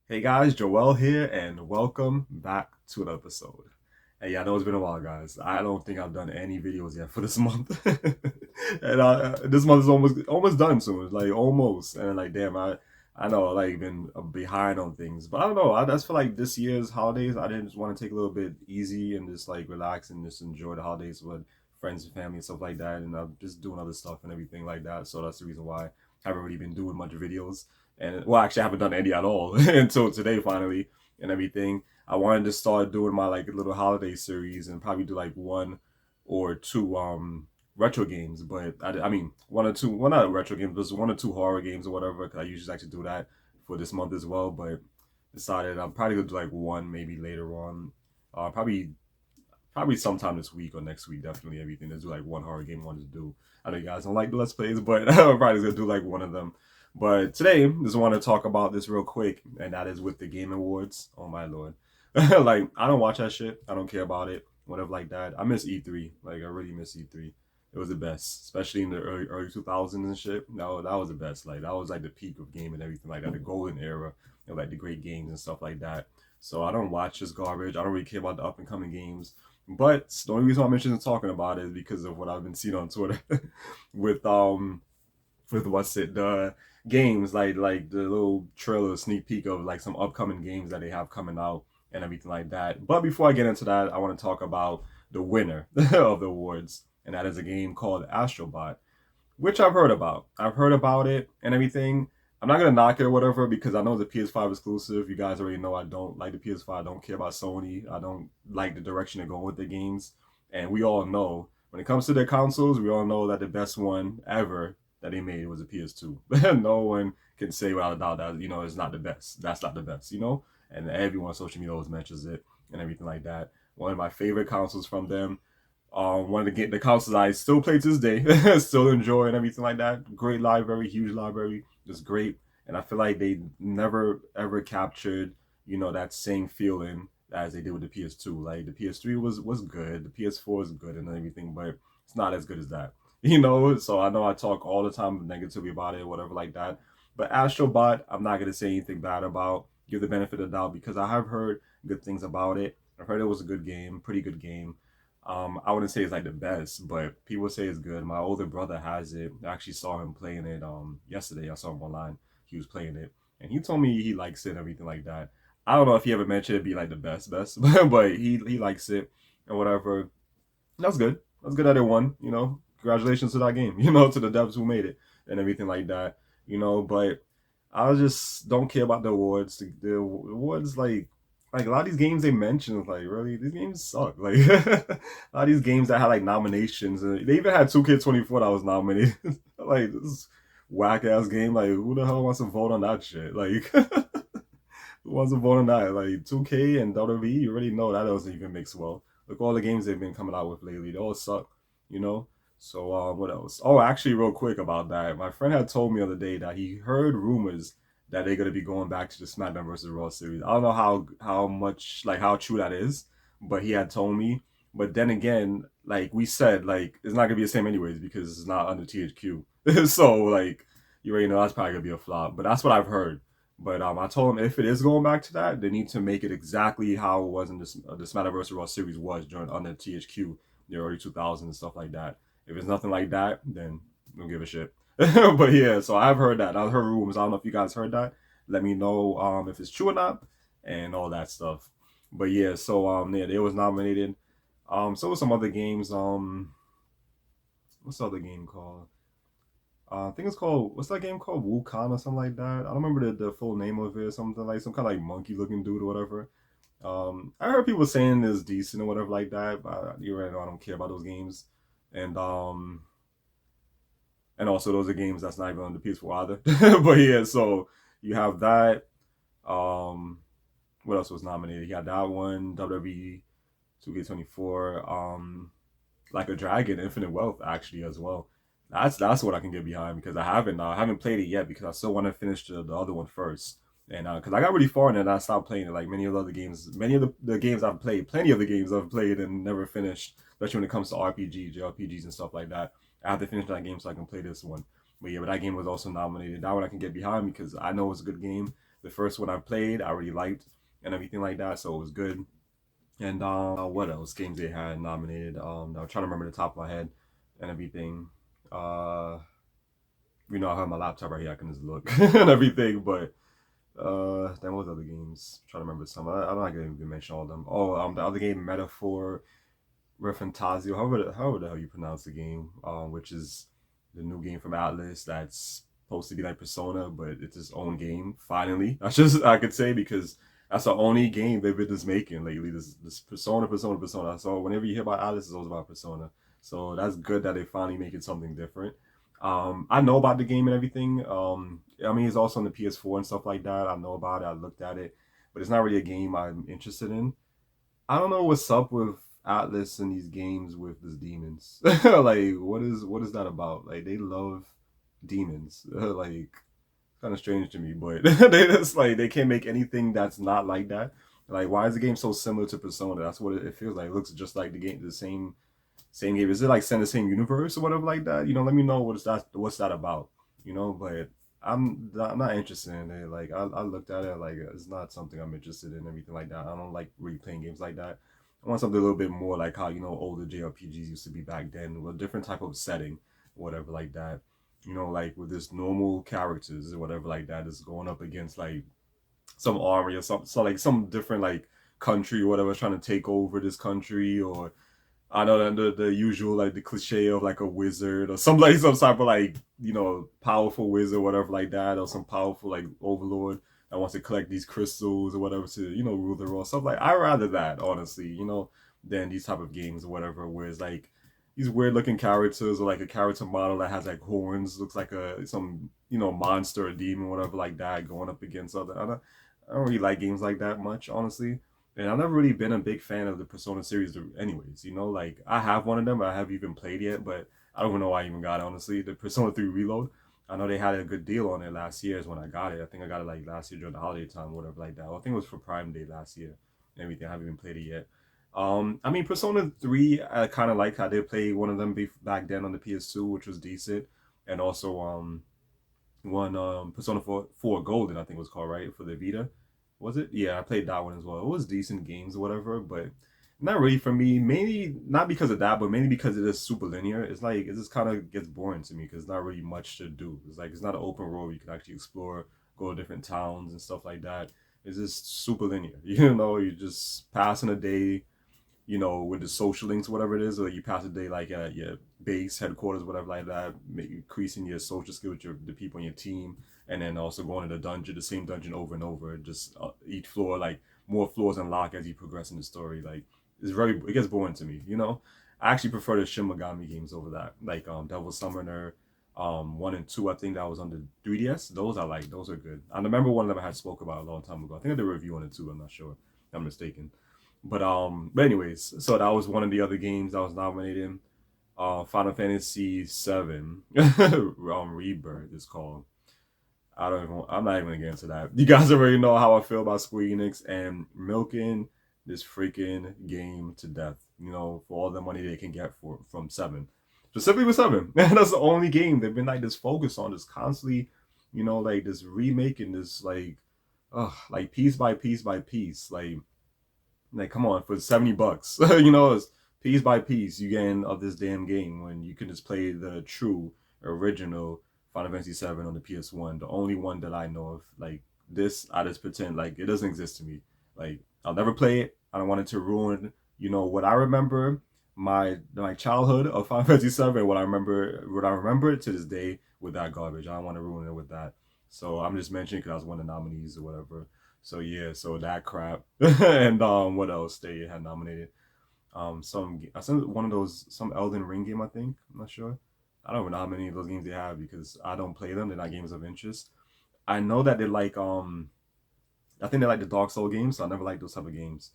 Hey guys, Joel here, and welcome back to another episode. Hey, I know it's been a while, guys. I don't think I've done any videos yet for this month, and this month is almost done soon. It's like almost, and like damn, I know I like been behind on things, but I don't know. I just feel like this year's holidays, I didn't just want to take a little bit easy and just like relax and just enjoy the holidays with friends and family and stuff like that, and I'm just doing other stuff and everything like that. So that's the reason why I haven't really been doing much videos. And well, actually, I haven't done any at all until today, finally, and everything. I wanted to start doing my like little holiday series and probably do like one or two retro games, but I mean one or two, well not retro games, but one or two horror games or whatever. Cause I usually like to do that for this month as well, but decided I'm probably gonna do like one maybe later on, probably sometime this week or next week, definitely everything. Let's do like one horror game I wanted to do. I know you guys don't like the Let's Plays, but I'm probably gonna do like one of them. But today, just want to talk about this real quick, and that is with the Game Awards. Oh my lord. Like, I don't watch that shit. I don't care about it. Whatever like that. I miss E3. Like, I really miss E3. It was the best, especially in the early 2000s and shit. No, that was the best. Like, that was like the peak of game and everything like that. The golden era of like the great games and stuff like that. So I don't watch this garbage. I don't really care about the up and coming games. But the only reason I'm interested in talking about it is because of what I've been seeing on Twitter with what's it the games like the little trailer sneak peek of like some upcoming games that they have coming out and everything like that. But before I get into that, I want to talk about the winner of the awards, and that is a game called Astrobot, which I've heard about. I've heard about it and everything. I'm not gonna knock it or whatever because I know it's a PS5 exclusive. You guys already know I don't like the PS5. I don't care about Sony. I don't like the direction they're going with the games. And we all know when it comes to their consoles, we all know that the best one ever that they made was a PS2. No one can say without a doubt that it's not the best. That's not the best. And everyone on social media always mentions it and everything like that. One of my favorite consoles from them, one of the consoles I still play to this day, still enjoy and everything like that. Great library, huge library, just great. And I feel like they never ever captured, that same feeling as they did with the PS2. Like the PS3 was good, the PS4 was good and everything, but it's not as good as that. So I know I talk all the time negatively about it, whatever like that. But Astrobot, I'm not gonna say anything bad about. Give the benefit of the doubt because I have heard good things about it. I've heard it was a good game, pretty good game. I wouldn't say it's like the best, but people say it's good. My older brother has it. I actually saw him playing it yesterday. I saw him online. He was playing it, and he told me he likes it and everything like that. I don't know if he ever mentioned it'd be like the best, but he likes it and whatever. That's good. That's good that it won. Congratulations to that game. To the devs who made it and everything like that. But I just don't care about the awards. The awards like a lot of these games they mentioned, like really, these games suck. Like a lot of these games that had like nominations, and they even had 2K24 that was nominated. Like this whack ass game. Like who the hell wants to vote on that shit? Like who wants to vote on that? Like 2K and WWE, you already know that doesn't even mix well. Look all the games they've been coming out with lately, they all suck. You know. So what else? Oh, actually, real quick about that, my friend had told me the other day that he heard rumors that they're gonna be going back to the SmackDown versus Raw series. I don't know how much like how true that is, but he had told me. But then again, like we said, like it's not gonna be the same anyways because it's not under THQ. So like you already know that's probably gonna be a flop. But that's what I've heard. But I told him if it is going back to that, they need to make it exactly how it was in the SmackDown vs. Raw series was during under THQ, the early 2000s and stuff like that. If it's nothing like that, then don't give a shit. But yeah, so I've heard that. I've heard rumors. I don't know if you guys heard that. Let me know if it's true or not and all that stuff. But yeah, so yeah, they was nominated. So was some other games. What's the other game called? I think it's called what's that game called? Wukong or something like that. I don't remember the full name of it. Something like some kind of like monkey looking dude or whatever. I heard people saying it's decent or whatever like that, but you already know I don't care about those games. And and also those are games that's not even on the PS4 either. But yeah, so you have that. Um, what else was nominated? You got that one, WWE 2K24, like a Dragon, Infinite Wealth actually as well. That's what I can get behind because I haven't played it yet because I still want to finish the other one first. And because I got really far in it and I stopped playing it like many of the other games, many of the games I've played, plenty of the games I've played and never finished, especially when it comes to RPGs, JRPGs and stuff like that. I have to finish that game so I can play this one. But yeah, but that game was also nominated. That one I can get behind because I know it's a good game. The first one I played, I really liked and everything like that, so it was good. And what else games they had nominated? I'm trying to remember the top of my head and everything. Uh, I have my laptop right here. I can just look and everything. But then what other games? I'm trying to remember some. I'm not gonna even mention all of them. Oh, the other game, Metaphor Refantasio, however the hell you pronounce the game, which is the new game from Atlas that's supposed to be like Persona, but it's its own game. Finally, I could say, because that's the only game they've been just making lately. This Persona. So whenever you hear about Atlas, it's always about Persona. So that's good that they finally making something different. I know about the game and everything. I mean, it's also on the PS4 and stuff like that. I know about it. I looked at it, but it's not really a game I'm interested in. I don't know what's up with Atlas and these games with these demons. Like, what is that about? Like, they love demons. Like, kind of strange to me, but they just like they can't make anything that's not like that. Like, why is the game so similar to Persona? That's what it feels like. It looks just like the game, the same game. Is it like set in the same universe or whatever like that? Let me know what's that about. But I'm not interested in it. Like I looked at it like it's not something I'm interested in, everything like that. I don't like really playing games like that. I want something a little bit more like how older JRPGs used to be back then, with a different type of setting, whatever like that. Like with this normal characters or whatever like that is going up against like some army or something, so like some different like country or whatever trying to take over this country. Or I know that the usual like the cliche of like a wizard or some type of like powerful wizard, whatever like that, or some powerful like overlord that wants to collect these crystals or whatever to rule the world. Stuff like I rather that, honestly, than these type of games or whatever, where it's like these weird looking characters, or like a character model that has like horns, looks like some monster or demon, whatever like that, going up against other. I don't really like games like that much, honestly. And I've never really been a big fan of the Persona series, anyways. Like I have one of them, but I haven't even played yet. But I don't even know why I even got it, honestly. The Persona 3 Reload. I know they had a good deal on it last year is when I got it. I think I got it like last year during the holiday time, whatever like that. Well, I think it was for Prime Day last year and everything. I haven't even played it yet. I mean, Persona 3, I kind of like how they played one of them back then on the PS2, which was decent. And also, one Persona 4 Golden, I think it was called, right, for the Vita. Was it? Yeah, I played that one as well. It was decent games or whatever, but not really for me. Mainly not because of that, but mainly because it is super linear. It's like it just kind of gets boring to me because it's not really much to do. It's like it's not an open world where you can actually explore, go to different towns and stuff like that. It's just super linear. You're just passing a day, with the social links, whatever it is, or you pass a day like at your base headquarters, whatever like that, increasing your social skills with the people on your team, and then also going to the dungeon, the same dungeon over and over. Just each floor, like more floors unlock as you progress in the story. Like it gets boring to me. I actually prefer the Shin Megami games over that, like Devil Summoner. 1 and 2, I think that was on the 3DS. Those I like. Those are good. I remember one of them I had spoke about a long time ago. I think I did a review on it too. I'm not sure. If I'm mistaken. But anyways, so that was one of the other games that was nominated. Final Fantasy VII, Rebirth is called. I'm not even gonna get into that. You guys already know how I feel about Square Enix and milking this freaking game to death. For all the money they can get from Seven, specifically with Seven. That's the only game they've been like this focus on, this constantly, like this remaking this like piece by piece by piece, like, come on, for $70, it's piece by piece you getting of this damn game when you can just play the true original Final Fantasy VII on the PS1, the only one that I know of. Like this, I just pretend like it doesn't exist to me. Like I'll never play it. I don't want it to ruin, what I remember, my childhood of Final Fantasy VII. What I remember to this day with that garbage. I don't want to ruin it with that. So I'm just mentioning because I was one of the nominees or whatever. So yeah, so that crap. And what else they had nominated? I sent one of those, some Elden Ring game, I think. I'm not sure. I don't even know how many of those games they have because I don't play them. They're not games of interest. I know that they like I think they like the Dark Soul games, so I never like those type of games.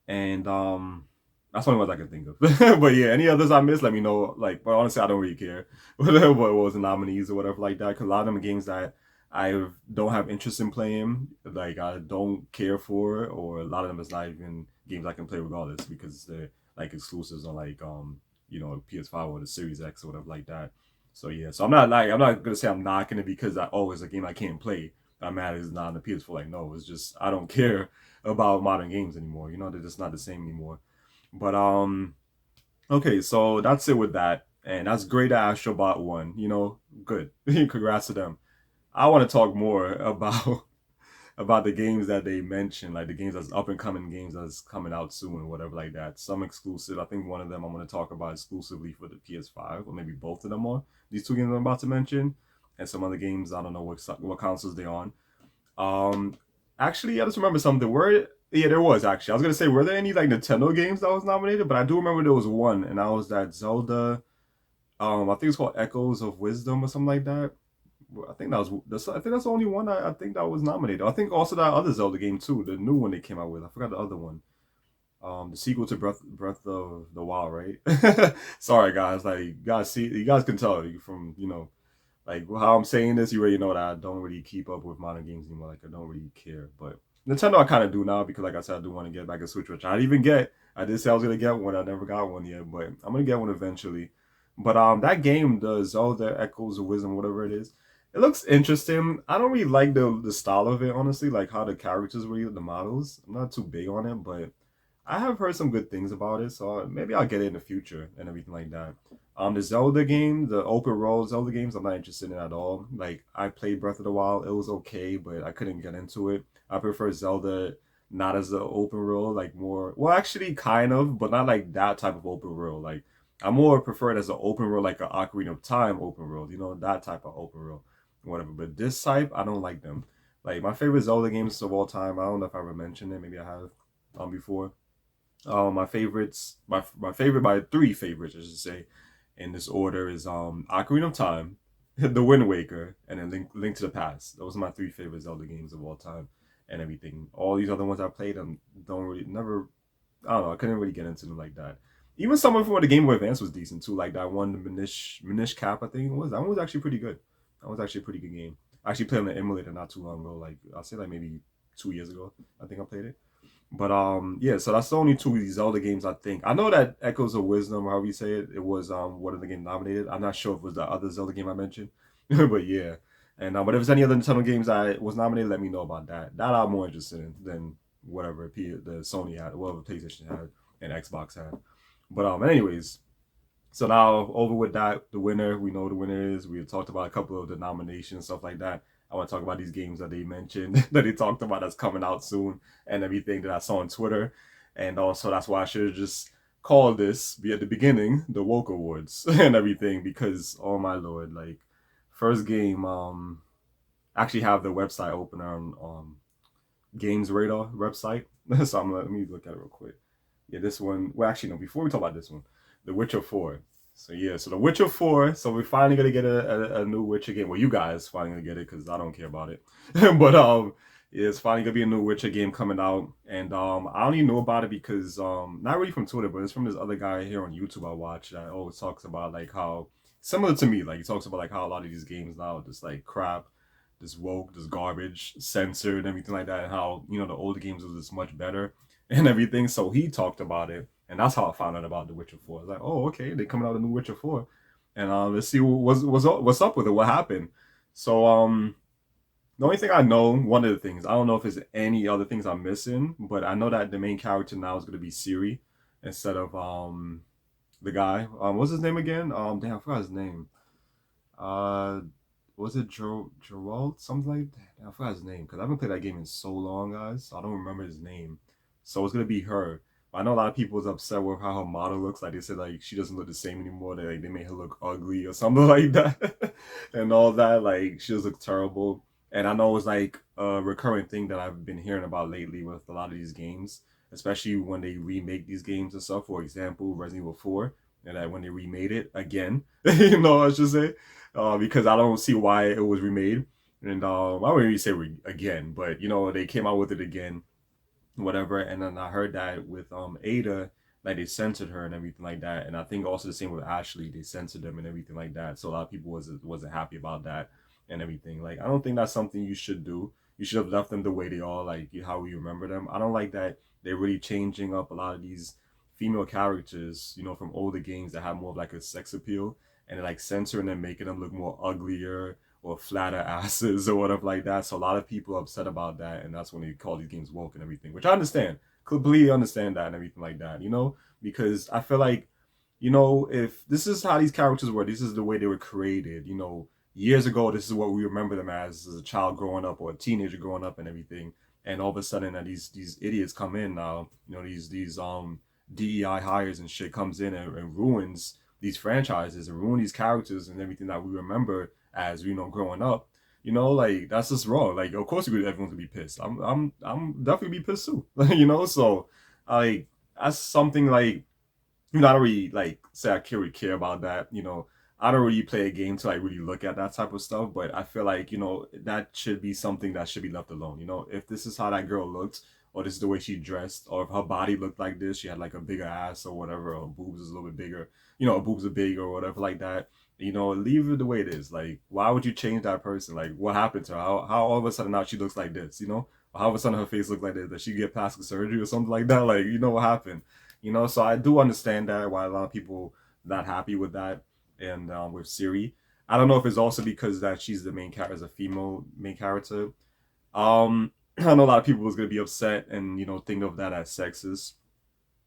And that's the only ones I can think of. But yeah, any others I missed, let me know. Like, but honestly, I don't really care what was the nominees or whatever like that. Because a lot of them are games that I don't have interest in playing, like I don't care for, or a lot of them is not even games I can play regardless because they're like exclusives on like PS5 or the Series X or whatever like that. So yeah, so I'm not gonna say I'm knocking it because it's a game I can't play. I'm mad it's not on the PS4. Like, no, it's just I don't care about modern games anymore. You know, they're just not the same anymore. But okay, so that's it with that. And that's great that Astrobot won. You know, good. Congrats to them. I want to talk more about about the games that they mentioned, like the games that's up and coming games that's coming out soon or whatever like that. Some exclusive. I think one of them I'm going to talk about exclusively for the PS5, or maybe both of them are. These two games I'm about to mention, and some other games I don't know what consoles they're on. Um, Actually, I just remember something. There was actually. I was gonna say, were there any like Nintendo games that was nominated? But I do remember there was one, and that was that Zelda. I think it's called Echoes of Wisdom or something like that. I think I think that's the only one I think that was nominated. I think also that other Zelda game too, the new one they came out with. I forgot the other one. The sequel to Breath of the Wild, right? Sorry guys, like you guys can tell from like how I'm saying this, you already know that I don't really keep up with modern games anymore. Like I don't really care, but Nintendo I kind of do now because, like I said, I do want to get back a Switch, which I didn't even get. I did say I was gonna get one. I never got one yet, but I'm gonna get one eventually. But that game, the Zelda Echoes of Wisdom, whatever it is, it looks interesting. I don't really like the style of it, honestly. Like how the characters were, the models. I'm not too big on it, but I have heard some good things about it, so maybe I'll get it in the future and everything like that. The Zelda game, the open world Zelda games, I'm not interested in at all. Like I played Breath of the Wild, it was okay, but I couldn't get into it. I prefer Zelda not as the open world, like more. Well, actually, kind of, but not like that type of open world. Like I more prefer it as an open world, like an Ocarina of Time open world. You know that type of open world, whatever. But this type, I don't like them. Like my favorite Zelda games of all time. I don't know if I ever mentioned it. Maybe I have before. My favorites, my three favorites, I should say, in this order is Ocarina of Time, The Wind Waker, and then Link to the Past. Those are my three favorite Zelda games of all time, and everything. All these other ones I played, don't really never. I don't know. I couldn't really get into them like that. Even some of them for the Game Boy Advance was decent too. Like that one, the Minish Cap, I think it was. That one was actually pretty good. That was actually a pretty good game. I actually played on the emulator not too long ago. Like I'll say like maybe 2 years ago. I think I played it. But yeah, so that's the only two Zelda games I think. I know that Echoes of Wisdom, however you say it, it was one of the games nominated. I'm not sure if it was the other Zelda game I mentioned, but yeah. And but if there's any other Nintendo games I was nominated, let me know about that. That I'm more interested in than whatever the Sony had, whatever PlayStation had, and Xbox had. But anyways, so now over with that, the winner, we know the winner is. We have talked about a couple of the nominations, stuff like that. I want to talk about these games that they mentioned, that they talked about that's coming out soon, and everything that I saw on Twitter. And also that's why I should have just called this be at the beginning, the Woke Awards and everything, because oh my lord, like first game, actually have the website open on Games Radar website. So let me look at it real quick. Yeah, this one. Well, actually, no. Before we talk about this one, The Witcher 4. So yeah, so The Witcher 4. So we're finally gonna get a new Witcher game. Well, you guys finally gonna get it because I don't care about it. But yeah, it's finally gonna be a new Witcher game coming out, and I only know about it because not really from Twitter, but it's from this other guy here on YouTube I watch that always talks about like how similar to me, like he talks about like how a lot of these games now are just like crap, this woke, this garbage, censored, and everything like that, and how the older games was just much better and everything. So he talked about it, and that's how I found out about The Witcher 4. I was like, oh, okay, they coming out with a new Witcher 4, and let's see what's up with it, what happened. So the only thing I know, one of the things, I don't know if there's any other things I'm missing, but I know that the main character now is going to be Siri instead of the guy. What's his name again? Damn, I forgot his name. Uh, was it Gerald? Something like that. I forgot his name because I haven't played that game in so long, guys. So I don't remember his name. So it's gonna be her. I know a lot of people was upset with how her model looks. Like they said, like she doesn't look the same anymore. They made her look ugly or something like that, and all that. Like she just look terrible. And I know it's like a recurring thing that I've been hearing about lately with a lot of these games, especially when they remake these games and stuff. For example, Resident Evil 4, and that when they remade it again, I should say, because I don't see why it was remade. And I wouldn't really say again, but they came out with it again, whatever. And then I heard that with Ada, like they censored her and everything like that. And I think also the same with Ashley, they censored them and everything like that. So a lot of people wasn't happy about that and everything. Like I don't think that's something you should do. You should have left them the way they are, like how we remember them. I don't like that they're really changing up a lot of these female characters, from older games that have more of like a sex appeal, and they're like censoring them, making them look more uglier or flatter asses or whatever like that. So a lot of people are upset about that, and that's when they call these games woke and everything, which I understand, completely understand that and everything like that, because I feel like, if this is how these characters were, this is the way they were created, years ago, this is what we remember them as a child growing up or a teenager growing up and everything. And all of a sudden, these idiots come in now, these DEI hires and shit comes in and ruins these franchises and ruin these characters and everything that we remember as growing up. Like that's just wrong. Like, of course, everyone's gonna be pissed. I'm definitely be pissed too. So like that's something like I don't really like say I really care about that. I don't really play a game to like really look at that type of stuff, but I feel like that should be something that should be left alone. If this is how that girl looked, or this is the way she dressed, or if her body looked like this, she had like a bigger ass or whatever, or boobs is a little bit bigger, her boobs are big or whatever like that. Leave it the way it is. Like, why would you change that person? Like, what happened to her? How all of a sudden now she looks like this? Or how all of a sudden her face looks like this? Did she get plastic surgery or something like that? Like, what happened? So I do understand that why a lot of people not happy with that and with Siri. I don't know if it's also because that she's the main character, as a female main character. I know a lot of people was gonna be upset and think of that as sexist,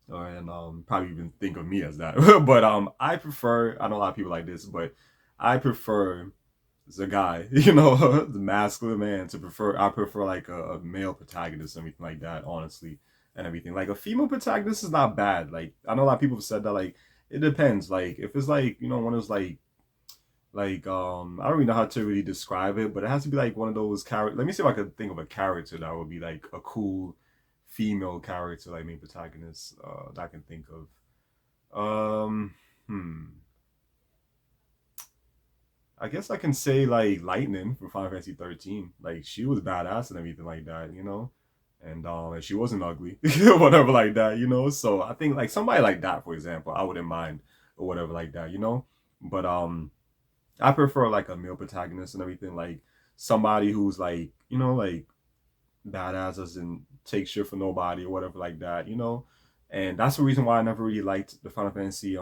and probably even think of me as that. But I prefer. I know a lot of people like this, but I prefer the guy, the masculine man to prefer. I prefer like a male protagonist, everything like that. Honestly, and everything like a female protagonist is not bad. Like I know a lot of people have said that. Like it depends. Like if it's like one of those I don't really know how to really describe it, but it has to be like one of those characters. Let me see if I could think of a character that would be like a cool female character, like main protagonist, that I can think of. Hmm. I guess I can say like Lightning from Final Fantasy 13. Like she was badass and everything like that. And she wasn't ugly, whatever like that. So I think like somebody like that, for example, I wouldn't mind or whatever like that. But I prefer like a male protagonist and everything, like somebody who's like, like badass doesn't take shit for nobody or whatever like that. And that's the reason why I never really liked the Final Fantasy.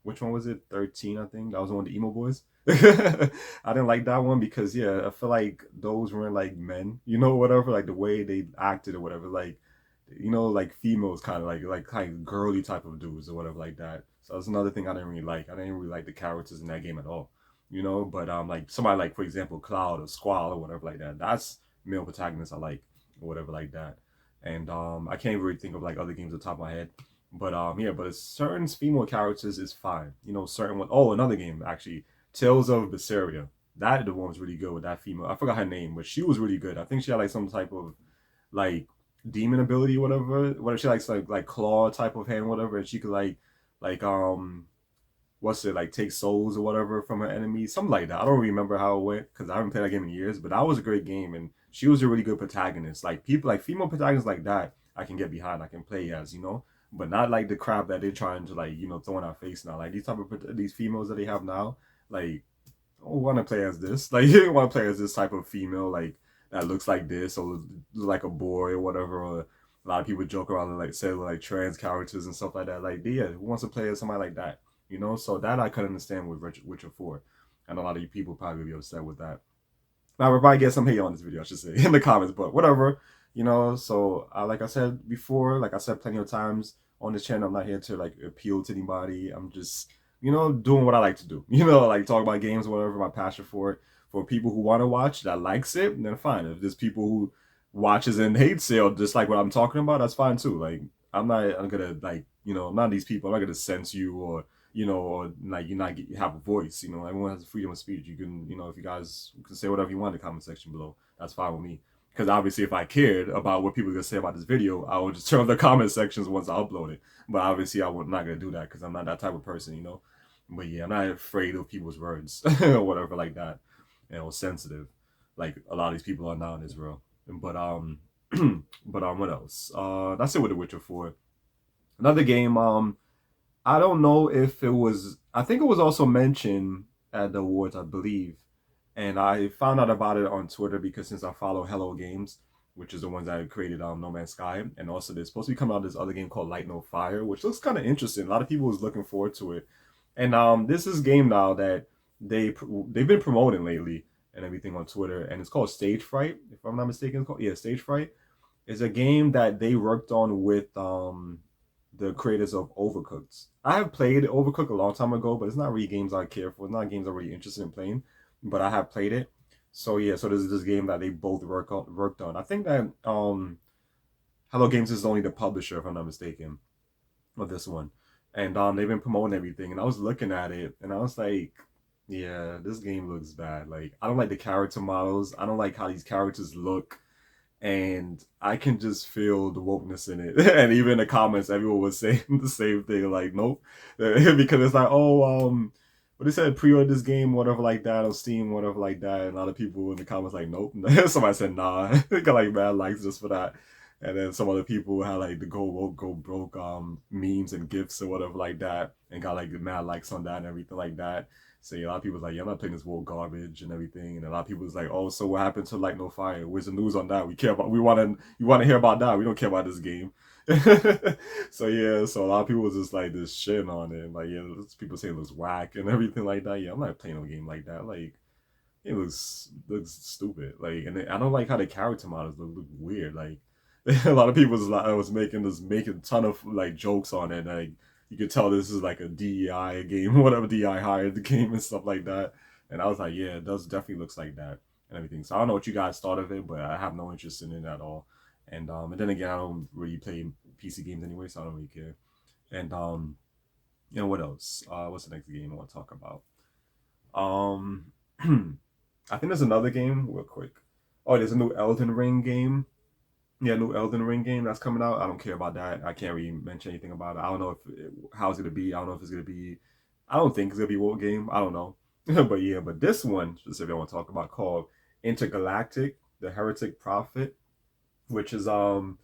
Which one was it? 13, I think. That was one of the emo boys. I didn't like that one because yeah, I feel like those weren't like men, whatever, like the way they acted or whatever, like like females kind of like kind of girly type of dudes or whatever like that. So that's another thing I didn't really like. I didn't really like the characters in that game at all. But like somebody like, for example, Cloud or Squall or whatever like that. That's male protagonists I like or whatever like that. And I can't really think of like other games on top of my head. But yeah, but certain female characters is fine. Certain one. Oh, another game actually, Tales of Berseria. That the one was really good with that female. I forgot her name, but she was really good. I think she had like some type of like demon ability, whatever. What she likes like claw type of hand, whatever, and she could like what's it like take souls or whatever from her enemies, something like that. I don't remember how it went because I haven't played that game in years, but that was a great game and she was a really good protagonist. Like people like female protagonists like that, I can get behind. I can play as but not like the crap that they're trying to like throw in our face now. Like these type of these females that they have now, like I want to play as this. Like you want to play as this type of female like that looks like this or like a boy or whatever. Or a lot of people joke around and like say like trans characters and stuff like that. Like yeah, who wants to play as somebody like that? So that I could understand with Witcher 4. And a lot of you people probably be upset with that. I would probably get some hate on this video, I should say, in the comments, but whatever. So like I said before, like I said plenty of times on this channel, I'm not here to like appeal to anybody. I'm just, doing what I like to do. Like talk about games, whatever, my passion for it. For people who want to watch that likes it, then fine. If there's people who watches and hates it or just like what I'm talking about, that's fine too. Like I'm gonna like, none of these people, I'm not gonna censor you or or like you have a voice. Everyone has freedom of speech. You can, if you guys can say whatever you want in the comment section below, that's fine with me. Because obviously, if I cared about what people are gonna say about this video, I would just turn on the comment sections once I upload it. But obviously, I'm not gonna do that because I'm not that type of person, But yeah, I'm not afraid of people's words or whatever like that, sensitive, like a lot of these people are now in this world. But what else? That's it with The Witcher 4. Another game. I don't know if it was. I think it was also mentioned at the awards, I believe, and I found out about it on Twitter because since I follow Hello Games, which is the ones that created No Man's Sky, and also there's supposed to be coming out this other game called Light No Fire, which looks kind of interesting. A lot of people was looking forward to it, and this is a game now that they've been promoting lately, and everything on Twitter, and it's called Stage Fright, if I'm not mistaken. It's called, yeah, Stage Fright. It's a game that they worked on with the creators of Overcooked. I have played Overcooked a long time ago, but it's not really games I care for. It's not games I'm really interested in playing, but I have played it. So yeah, so this is this game that they both worked on. I think that Hello Games is only the publisher, if I'm not mistaken, of this one, and they've been promoting everything. And I was looking at it, and I was like, yeah, this game looks bad. Like I don't like the character models. I don't like how these characters look, and I can just feel the wokeness in it. And even in the comments, everyone was saying the same thing, like, nope, because it's like, oh, what they said, pre-order this game, whatever like that, on Steam, whatever like that. And a lot of people in the comments like, nope. Somebody said, nah, got like mad likes just for that. And then some other people had like the go woke, go broke memes and gifs or whatever like that, and got like mad likes on that and everything like that. So yeah, a lot of people was like, yeah, I'm not playing this woke garbage and everything. And a lot of people was like, oh, so what happened to Light No Fire? Where's the news on that? We want to hear about that. We don't care about this game. So yeah, so a lot of people was just like this shit on it. Like yeah, people say it looks whack and everything like that. Yeah, I'm not playing a game like that. Like it looks stupid. Like and I don't like how the character models look weird. Like a lot of people was like, I was making a ton of like jokes on it. Like you could tell this is like a DEI game, whatever DEI hired the game and stuff like that. And I was like, yeah, it does definitely looks like that and everything. So I don't know what you guys thought of it, but I have no interest in it at all. And then again, I don't really play PC games anyway, so I don't really care. And you know what else? What's the next game I want to talk about? Um, I think there's another game real quick. Oh, there's a new Elden Ring game. Yeah, new Elden Ring game that's coming out. I don't care about that. I can't really mention anything about it. I don't know how it's gonna be. I don't know if it's gonna be. I don't think it's gonna be a war game. I don't know. But yeah, but this one specifically I want to talk about called Intergalactic: The Heretic Prophet, which is a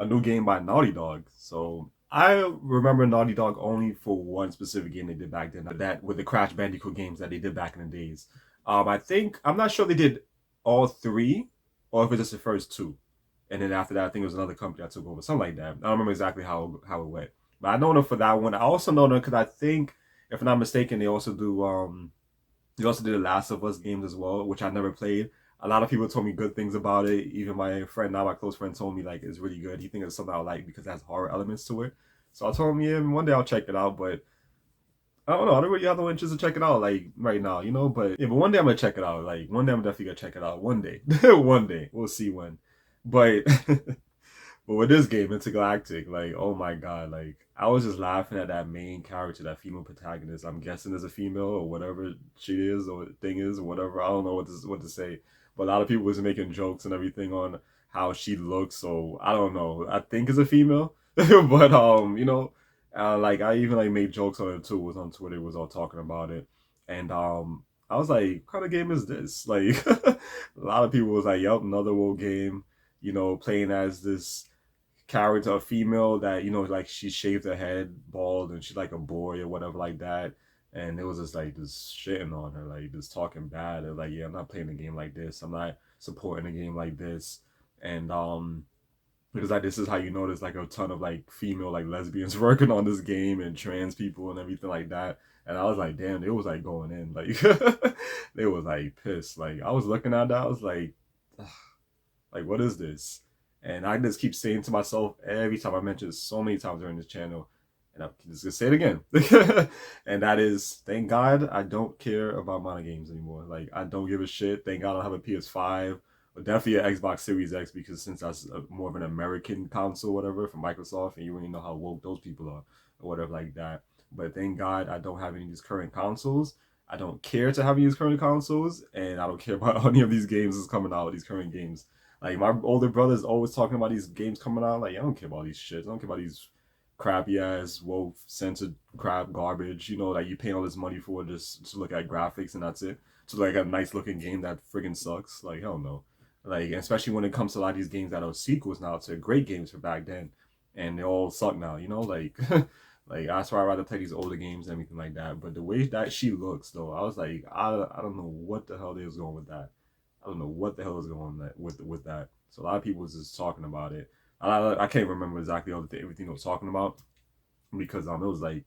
new game by Naughty Dog. So I remember Naughty Dog only for one specific game they did back then. That with the Crash Bandicoot games that they did back in the days. I think I'm not sure they did all three, or if it's just the first two. And then after that, I think it was another company that took over, something like that. I don't remember exactly how it went, but I know them for that one. I also know them because I think, if I'm not mistaken, they also did the Last of Us games as well, which I never played. A lot of people told me good things about it. Even my friend, now my close friend, told me like it's really good. He thinks it's something I like because it has horror elements to it. So I told him, yeah, one day I'll check it out. But I don't know. I don't really have no interest to check it out like right now, you know. But yeah, but one day I'm gonna check it out. Like one day I'm definitely gonna check it out. One day, one day we'll see when. But but with this game, Intergalactic, like oh my god, like I was just laughing at that main character, that female protagonist. I'm guessing is a female or whatever she is or thing is or whatever. I don't know what to say. But a lot of people was making jokes and everything on how she looks. So I don't know. I think it's a female, but you know, like I even like made jokes on it too. Was on Twitter, was all talking about it, and I was like, what kind of game is this? Like a lot of people was like, yup, another old game. You know, playing as this character, a female that you know, like she shaved her head bald and she's like a boy or whatever like that. And it was just like just shitting on her, like just talking bad. And like, yeah, I'm not playing a game like this. I'm not supporting a game like this. And because like this is how you know there's like a ton of like female like lesbians working on this game and trans people and everything like that. And I was like, damn, they was like going in, like they was like pissed. Like I was looking at that, I was like, ugh, like what is this? And I just keep saying to myself every time I mention it so many times during this channel, and I'm just gonna say it again. And that is, thank God I don't care about modern games anymore. Like I don't give a shit. Thank God I don't have a PS5 or definitely an Xbox Series X, because since that's more of an American console, whatever, from Microsoft, and you really know how woke those people are or whatever like that. But thank God I don't have any of these current consoles. I don't care to have any of these current consoles, and I don't care about any of these games that's coming out, these current games. Like my older brother's always talking about these games coming out. Like I don't care about these shit. I don't care about these crappy ass, woke censored crap garbage. You know, like you pay all this money for just to look at graphics and that's it. To like a nice looking game that friggin' sucks. Like hell no. Like especially when it comes to a lot of these games that are sequels now to great games for back then, and they all suck now. You know, like like that's why I rather play these older games and everything like that. But the way that she looks though, I was like, I don't know what the hell they was going with that. I don't know what the hell is going on with that. So a lot of people was just talking about it. I can't remember exactly everything they was talking about, because it was like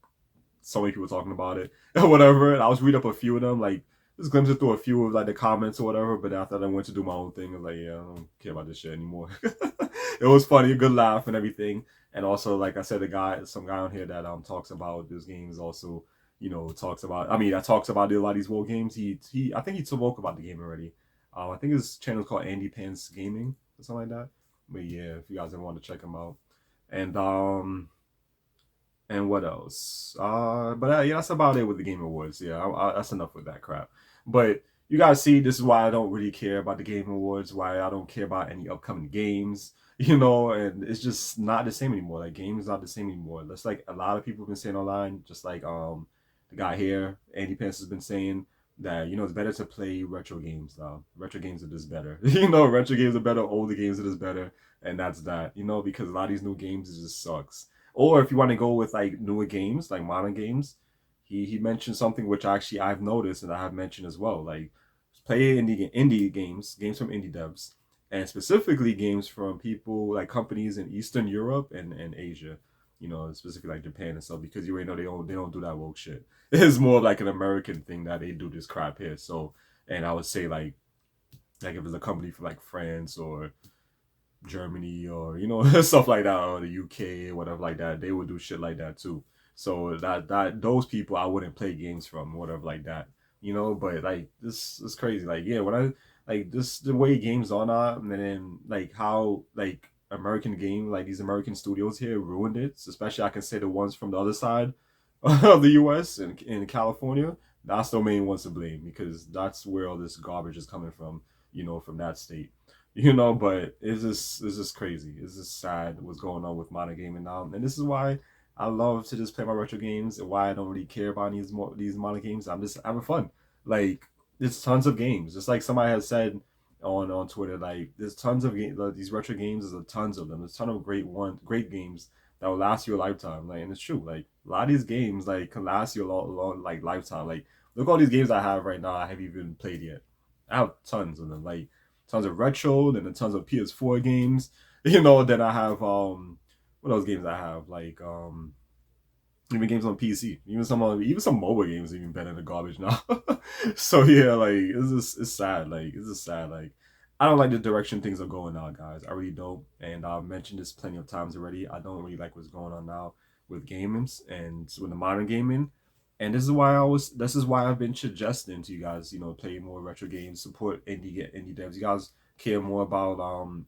so many people talking about it or whatever. And I was reading up a few of them. Like just glimpsed through a few of like the comments or whatever. But after that, I went to do my own thing. I was like, yeah, I don't care about this shit anymore. It was funny, a good laugh and everything. And also, like I said, some guy on here that talks about this game is also, talks about. I mean, that talks about a lot of these war games. I think he spoke about the game already. I think his channel is called Andy Pants Gaming or something like that. But yeah, if you guys ever want to check him out, and what else? But yeah, that's about it with the Game Awards. Yeah, that's enough with that crap. But you guys see, this is why I don't really care about the Game Awards. Why I don't care about any upcoming games. And it's just not the same anymore. Like, games not the same anymore. That's like a lot of people have been saying online. Just like the guy here, Andy Pence, has been saying that it's better to play retro games now. Retro games are just better. Retro games are better. Older games are just better, and that's that. Because a lot of these new games, it just sucks. Or if you want to go with like newer games, like modern games, he mentioned something which actually I've noticed and I have mentioned as well. Like, play indie games from indie devs, and specifically games from people like companies in Eastern Europe and Asia. Specifically like Japan and stuff, because you already know they don't do that woke shit. It's more like an American thing that they do this crap here. So, and I would say like if it's a company from like France or Germany or stuff like that, or the UK or whatever like that, they would do shit like that too. So that those people I wouldn't play games from, whatever like that. But like, this is crazy. Like, yeah, when I like this, the way games are now, and then like how like American game, like these American studios here ruined it. Especially I can say the ones from the other side of the US and in California. That's the main ones to blame, because that's where all this garbage is coming from, from that state. But it's just crazy. It's just sad what's going on with modern gaming now, and this is why I love to just play my retro games, and why I don't really care about these modern games. I'm just having fun. Like, there's tons of games. Just like somebody has said on Twitter, like, there's tons of games. Like, these retro games, there's tons of them. There's a ton of great games that will last you a lifetime. Like, and it's true. Like, a lot of these games like can last you a long like lifetime. Like, look at all these games I have right now. I haven't even played yet. I have tons of them. Like, tons of retro, then a tons of PS4 games. Then I have what else games I have? Like even games on PC. Even some mobile games are even better than garbage now. So yeah, like, it's sad. Like, it's just sad. Like, I don't like the direction things are going now, guys. I really don't. And I've mentioned this plenty of times already. I don't really like what's going on now with gamings and with the modern gaming. And this is why I've been suggesting to you guys, play more retro games, support indie devs. You guys care more about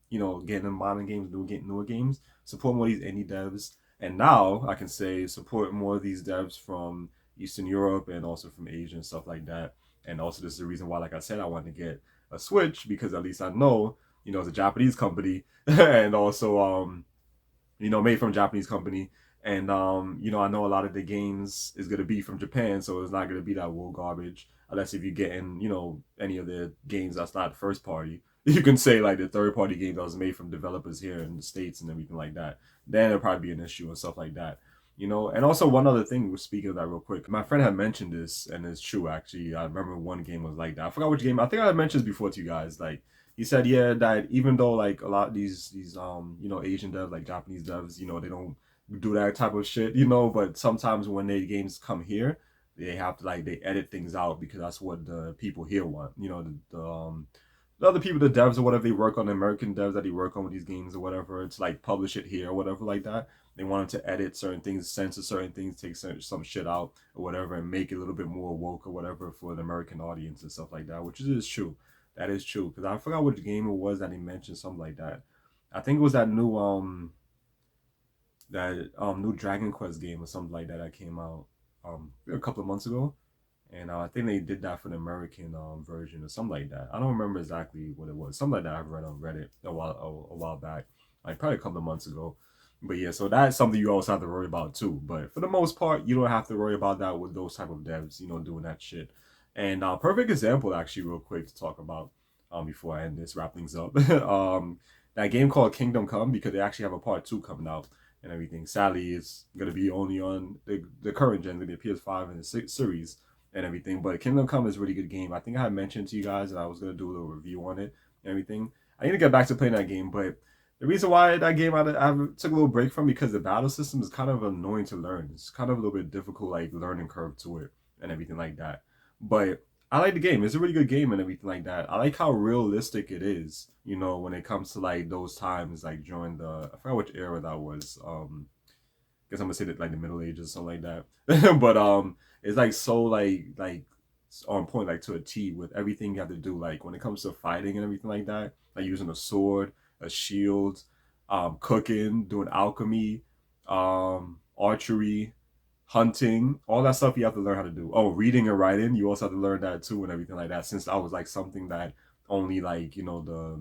getting modern games, newer games, support more of these indie devs. And now I can say support more of these devs from Eastern Europe and also from Asia and stuff like that. And also, this is the reason why, like I said, I wanted to get a Switch, because at least I know, it's a Japanese company and also made from a Japanese company. And I know a lot of the games is gonna be from Japan, so it's not gonna be that wool garbage. Unless if you're getting, any of the games that's not first party. You can say like the third party game that was made from developers here in the States and everything like that. Then it'll probably be an issue and stuff like that. And also one other thing, speaking of that real quick, my friend had mentioned this, and it's true actually. I remember one game was like that. I forgot which game. I think I mentioned this before to you guys. Like, he said, yeah, that even though like a lot of these Asian devs, like Japanese devs, they don't do that type of shit, but sometimes when their games come here, they have to like they edit things out, because that's what the people here want. The other people, the devs or whatever, they work on, the American devs that they work on with these games or whatever, to like publish it here or whatever like that. They wanted to edit certain things, censor certain things, take some shit out or whatever, and make it a little bit more woke or whatever for the American audience and stuff like that, which is true. That is true, because I forgot which game it was that he mentioned something like that. I think it was that new Dragon Quest game or something like that that came out a couple of months ago. And I think they did that for the American version or something like that. I don't remember exactly what it was. Something like that I've read on Reddit a while back, like probably a couple of months ago. But yeah, so that's something you also have to worry about too. But for the most part, you don't have to worry about that with those type of devs, doing that shit. And perfect example, actually, real quick to talk about before I end this, wrap things up. That game called Kingdom Come, because they actually have a part 2 coming out and everything. Sadly, it's gonna be only on the current gen, gonna be a PS5 and the series and everything. But Kingdom Come is a really good game. I think I had mentioned to you guys that I was gonna do a little review on it and everything. I need to get back to playing that game, but the reason why that game I took a little break from, because the battle system is kind of annoying to learn. It's kind of a little bit difficult, like learning curve to it and everything like that. But I like the game. It's a really good game and everything like that. I like how realistic it is. You know, when it comes to like those times, like during the I forgot which era that was. Guess I'm gonna say that like the Middle Ages, something like that. But it's like so like on point, like to a T with everything you have to do. Like when it comes to fighting and everything like that, like using a sword, a shield, cooking, doing alchemy, archery, hunting, all that stuff you have to learn how to do. Oh, reading and writing, you also have to learn that too and everything like that. Since that was like something that only like the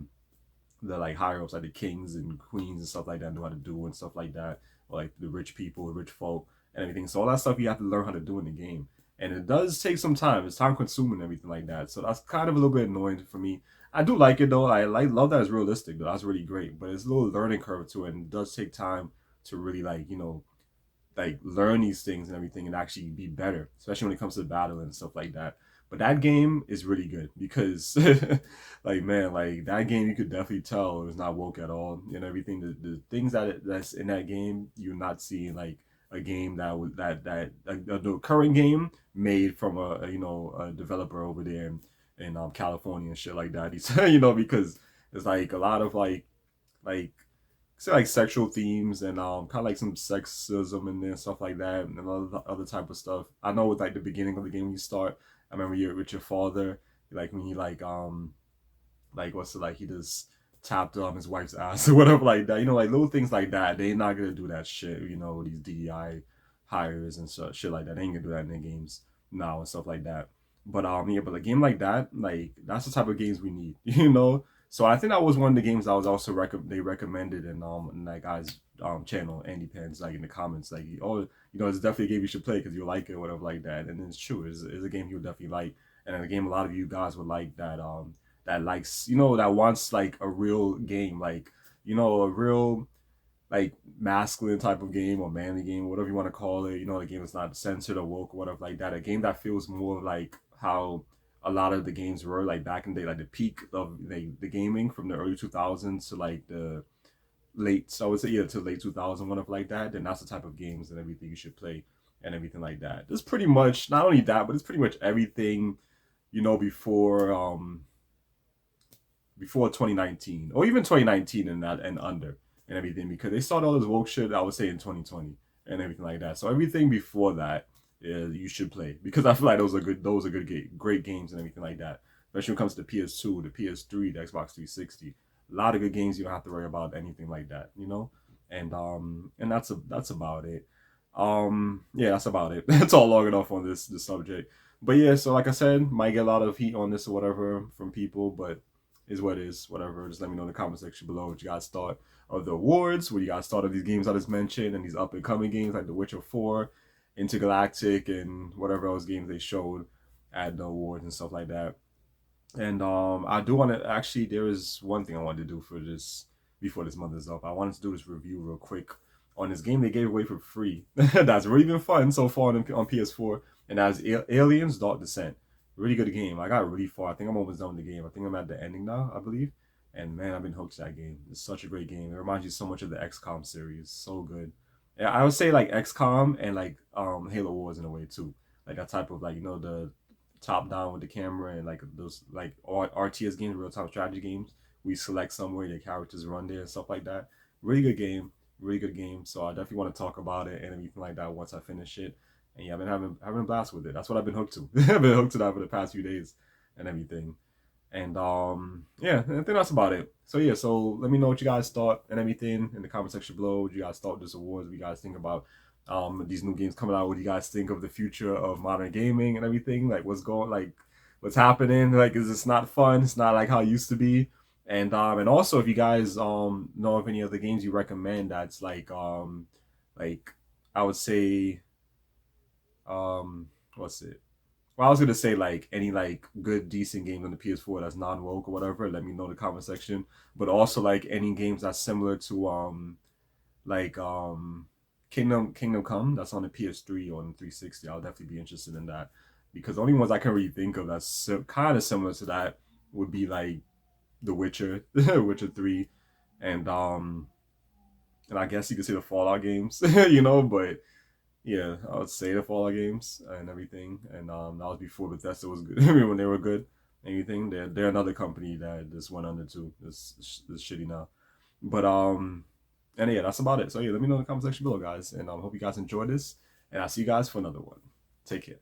like higher ups, like the kings and queens and stuff like that, know how to do and stuff like that, or like the rich people, rich folk, and everything. So all that stuff you have to learn how to do in the game, and it does take some time. It's time consuming and everything like that. So that's kind of a little bit annoying for me. I do like it though. I like love that it's realistic though. That's really great, but it's a little learning curve to it, and it does take time to really like learn these things and everything and actually be better, especially when it comes to battle and stuff like that. But that game is really good because, like man, like that game you could definitely tell it's not woke at all and everything. The things that's in that game you're not seeing like a game that was the current game made from a developer over there in California and shit like that. He's because there's like a lot of like say like sexual themes and kind of like some sexism in there and stuff like that and other type of stuff. I know with like the beginning of the game when you start, I remember you're with your father, like when he like what's it like he just tapped on his wife's ass or whatever like that. Like little things like that. They not gonna do that shit. These DEI hires and shit like that. They ain't gonna do that in their games now and stuff like that. But yeah, but a game like that, like that's the type of games we need. So I think that was one of the games that was also they recommended in that guy's channel, Andy Pens, like in the comments, like it's definitely a game you should play because you like it, or whatever like that. And it's true, it's a game you would definitely like, and a game a lot of you guys would like that likes that wants like a real game, like a real like masculine type of game or manly game, whatever you want to call it. A game that's not censored or woke or whatever like that. A game that feels more like how a lot of the games were like back in the day, like the peak of the gaming from the early 2000s to like the late, so I would say yeah, to late 2000, whatever like that. Then that's the type of games and everything you should play and everything like that. There's pretty much not only that, but it's pretty much everything before 2019 or even 2019 and that and under and everything, because they started all this woke shit I would say in 2020 and everything like that. So everything before that you should play, because I feel like those are great games and everything like that, especially when it comes to the PS2, the PS3, the Xbox 360. A lot of good games. You don't have to worry about anything like that. And that's about it. Yeah, that's about it. That's all long enough on this subject. But yeah, so like I said, might get a lot of heat on this or whatever from people, but is what it is, whatever. Just let me know in the comment section below what you guys thought of the awards, what you guys thought of these games I just mentioned, and these up and coming games like The Witcher 4, Intergalactic, and whatever else games they showed at the awards and stuff like that. And I do want to actually, there is one thing I wanted to do for this before this month is up. I wanted to do this review real quick on this game they gave away for free. That's really been fun so far on PS4, and that's Aliens Dark Descent. Really good game. I got really far. I think I'm almost done with the game. I think I'm at the ending now, I believe. And man, I've been hooked to that game. It's such a great game. It reminds you so much of the XCOM series. So good. Yeah, I would say like XCOM and like Halo Wars in a way too. Like that type of like the top down with the camera and like those like RTS games, real time strategy games. We select somewhere your characters run there and stuff like that. Really good game. Really good game. So I definitely want to talk about it and everything like that once I finish it. And yeah, I've been having a blast with it. That's what I've been hooked to. I've been hooked to that for the past few days and everything. And yeah, I think that's about it. So yeah, so let me know what you guys thought and everything in the comment section below. What you guys thought of this awards? What you guys think about these new games coming out? What do you guys think of the future of modern gaming and everything? Like what's happening? Like, is this not fun? It's not like how it used to be. And also if you guys know of any other games you recommend that's like I would say what's it? Well, I was gonna say like any like good decent game on the PS4 that's non-woke or whatever. Let me know in the comment section. But also like any games that's similar to like Kingdom Come that's on the PS3 or on the 360. I'll definitely be interested in that, because the only ones I can really think of that's kind of similar to that would be like The Witcher, Witcher 3, and I guess you could say the Fallout games, but Yeah, I would say the Fallout games and everything, and that was before Bethesda was good. I mean, when they were good, anything. They're another company that just went under too. This shitty now, but and yeah, that's about it. So yeah, let me know in the comment section below, guys, and hope you guys enjoyed this, and I'll see you guys for another one. Take care.